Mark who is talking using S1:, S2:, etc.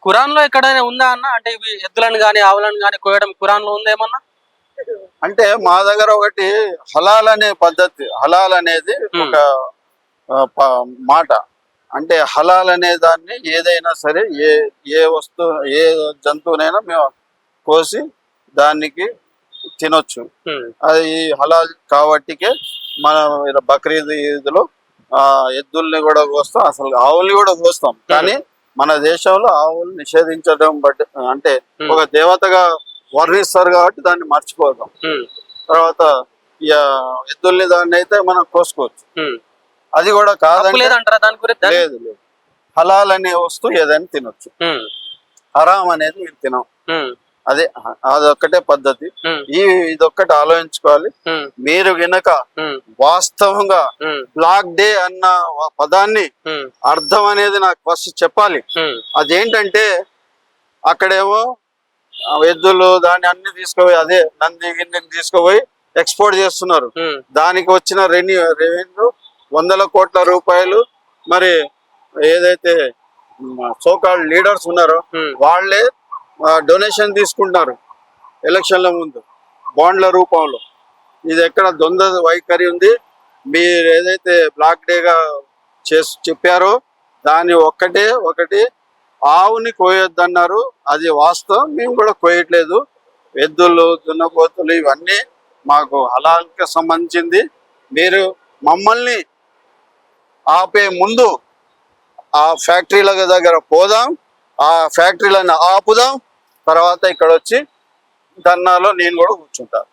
S1: ఖురాన్ లో ఎక్కడైనా ఉందా అన్న? అంటే ఇవి ఎద్దులను గాని ఆవులను గాని కోయడం ఖురాన్ లో ఉందా ఏమన్నా?
S2: అంటే మా దగ్గర ఒకటి హలాల్ అనే పద్ధతి, హలాల్ అనేది ఒక మాట. అంటే హలాల్ అనే దాన్ని ఏదైనా సరే, ఏ వస్తువు, ఏ జంతువునైనా మేము కోసి దానికి తినొచ్చు. అది హలాల్ కాబట్టికే మనం బక్రీద్ ఈద్లో ఎద్దుల్ని కూడా కోస్తాం, అసలు ఆవుల్ని కూడా కోస్తాం. కానీ మన దేశంలో ఆవులు నిషేధించడం బట్టి, అంటే ఒక దేవతగా వర్ణిస్తారు కాబట్టి దాన్ని మర్చిపోతాం. తర్వాత ఇక ఎద్దుల్ని దాన్ని అయితే మనం కోసుకోవచ్చు. అది కూడా కాదంటే లేదు లేదు, హలాల్ అనే వస్తువు ఏదైనా తినొచ్చు, హరాం అనేది మీరు తినం. అదే అదొక్కటే పద్ధతి. ఇదొక్కటి ఆలోచించుకోవాలి. మీరు వినక వాస్తవంగా బ్లాక్ డే అన్న పదాన్ని అర్థం అనేది నాకు ఫస్ట్ చెప్పాలి. అదేంటంటే అక్కడేమో ఎద్దులు దాన్ని అన్ని తీసుకుపోయి, అదే నంది గిన్నెని తీసుకుపోయి ఎక్స్పోర్ట్ చేస్తున్నారు. దానికి వచ్చిన రెవెన్యూ వందల కోట్ల రూపాయలు. మరి ఏదైతే సోకాల్డ్ లీడర్స్ ఉన్నారో వాళ్ళే డొనేషన్ తీసుకుంటున్నారు ఎలక్షన్ల ముందు బాండ్ల రూపంలో. ఇది ఎక్కడ ద్వంద్వ వైఖరి ఉంది. మీరు ఏదైతే బ్లాక్ డేగా చెప్పారో దాన్ని ఒకటి ఆవుని కోయొద్దన్నారు, అది వాస్తవం. మేము కూడా కోయట్లేదు. ఎద్దులు, దున్నపోతులు ఇవన్నీ మాకు హలాల్కి సంబంధించింది. మీరు మమ్మల్ని ఆపే ముందు ఆ ఫ్యాక్టరీల దగ్గర పోదాం, ఆ ఫ్యాక్టరీలను ఆపుదాం, తర్వాత ఇక్కడ వచ్చి ధర్నాలో నేను కూడా కూర్చుంటాను.